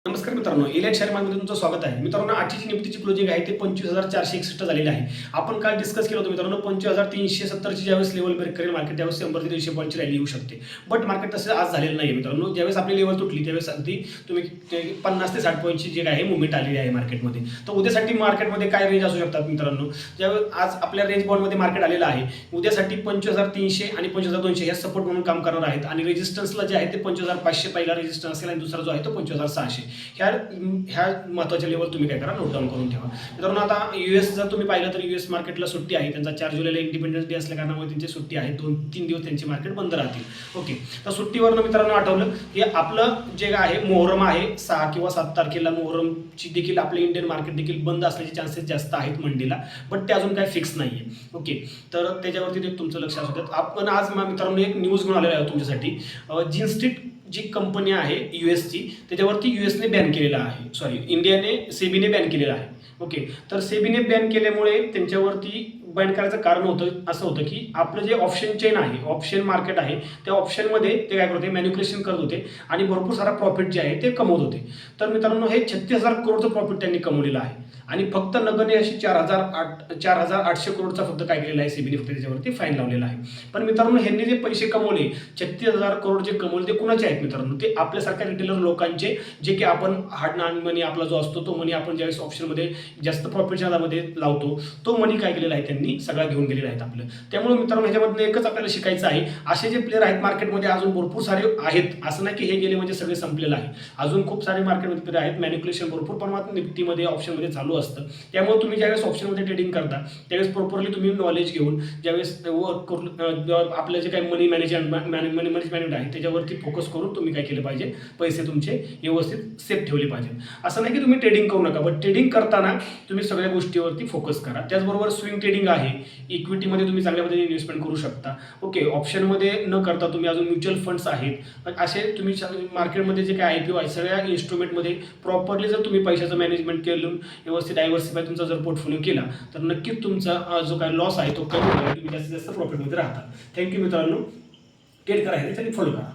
नमस्कार मित्रांनो, elite share मार्केटमध्ये तुमचं स्वागत आहे. मित्रांनो, आजची जी निफ्टीची क्लोजिंग आहे ते 25,461 झालेली आहे. आपण काल डिस्कस केलं होतं मित्रांनो, 25,370 ची ज्यावेळेस लेवल ब्रेक करेल मार्केट त्यावेळेस 100 ते 150 पॉईंटची रॅली येऊ शकते. बट मार्केट तसं आज झालेलं नाही मित्रांनो. ज्यावेळेस आपली लेवल तुटली त्यावेळेस अगदी तुम्ही 50 ते 60 पॉईंटची जे आहे मुवमेंट आलेली आहे मार्केटमध्ये. तर उद्यासाठी मार्केटमध्ये काय रेंज असू शकतात मित्रांनो. ज्यावेळेस आज आपल्या रेंज बॉन्डमध्ये मार्केट आलेलं आहे, उद्यासाठी 25,300 आणि 25,200 हे सपोर्ट म्हणून काम करणार आहेत आणि रेजिस्टन्सला जे आहे ते 25,500 पहिला रेजिस्टन्स असेल आणि दुसरा जो आहे तो 25,600. ह्या महत्त्वाच्या लेवल तुम्ही काय करा, नोट डाऊन करून ठेवा. मित्रांनो, आता यूएस जर तुम्ही पाहिलं तर यूएस मार्केटला सुट्टी आहे. त्यांचा 4 जुलैला इंडिपेंडन्स डे असल्या कारणामुळे त्यांची सुट्टी आहे. 2-3 दिवस त्यांची मार्केट बंद राहतील. ओके, तर सुट्टीवरनं मित्रांनो आठवलं की आपलं जे आहे मोहरम आहे 6 किंवा 7 तारखेला मोहरमची देखील आपलं इंडियन मार्केट देखील बंद असण्याचे चान्सेस जास्त आहेत मंडीला, बट ते अजून काही फिक्स नाही आहे. ओके, तर त्याच्यावरती तुमचं लक्ष असू द्यात. आपण आज मित्रांनो एक न्यूज घेऊन आलेला आहे तुमच्यासाठी. जिनस्ट्रीट जी कंपनी आहे यूएसची त्याच्यावरती यूएसने बॅन केलेला आहे, सॉरी इंडियाने सेबीने बॅन केलेला आहे. ओके, तर सेबीने बॅन केल्यामुळे त्यांच्यावरती बॅन करायचं कारण असं होतं की आपलं जे ऑप्शन चेन आहे, ऑप्शन मार्केट आहे, त्या ऑप्शनमध्ये ते काय करत होते, मॅन्युप्युलेशन करत होते आणि भरपूर सारा प्रॉफिट जे आहे ते कमवत होते. तर मित्रांनो, हे 36,000 करोडचं प्रॉफिट त्यांनी कमवलेलं आहे आणि फक्त नगदे अशी 4,800 करोडचा फक्त काय केलेला आहे सेबीने फक्त त्याच्यावरती फाईन लावलेला आहे. पण मित्रांनो, ह्यांनी जे पैसे कमवले 36,000 करोड जे कमवले ते कुणाचे आहेत मित्रांनो, ते आपल्यासारख्या रिटेलर लोकांचे, जे की आपण हार्ड मनी आपला जो असतो तो मनी आपण ज्यावेळेस ऑप्शनमध्ये जास्त प्रॉफिटच्या मध्ये लावतो तो मनी काय केलेला आहे त्यांनी सगळा घेऊन गेलेला आहेत आपलं. त्यामुळे मित्रांनो, ह्याच्यामधनं एकच आपल्याला शिकायचं आहे, असे जे प्लेयर आहेत मार्केटमध्ये अजून भरपूर सारे आहेत. असं नाही की हे गेले म्हणजे सगळे संपलेलं आहे. अजून खूप सारे मार्केटमध्ये प्लेयर आहेत. मॅनिप्युलेशन भरपूर प्रमाणात निफ्टीमध्ये ऑप्शनमध्ये चालू असतं. त्यामुळे तुम्ही ज्यावेळेस ऑप्शनमध्ये ट्रेडिंग करता त्यावेळेस प्रॉपरली तुम्ही नॉलेज घेऊन ज्यावेळेस आपलं जे काही मनी मॅनेजमेंट आहे त्याच्यावरती फोकस करून तुम्ही काय केलं पाहिजे, पैसे तुमचे व्यवस्थित सेफ ठेवले पाहिजे. असं नाही की तुम्ही ट्रेडिंग करू नका, बट ट्रेडिंग करताना तुम्ही सगळ्या गोष्टीवरती फोकस करा. त्याचबरोबर स्विंग ट्रेडिंग आहे, इक्विटीमध्ये तुम्ही चांगल्या पद्धतीने इन्व्हेस्टमेंट करू शकता. ओके, ऑप्शनमध्ये न करता तुम्ही अजून म्युच्युअल फंड्स आहेत, असे तुम्ही मार्केटमध्ये जे काही IPO आहे सगळ्या इन्स्ट्रुमेंटमध्ये प्रॉपरली जर तुम्ही पैशाचं मॅनेजमेंट केलं, व्यवस्थित डायव्हर्सिफाय तुमचा जर पोर्टफोलिओ केला तर नक्कीच तुमचा जो काही लॉस आहे तो कमी होईल, तुम्ही जास्तीत जास्त प्रॉफिटमध्ये राहता. थँक्यू मित्रांनो, ट्रेड करा आणि फॉलो करा.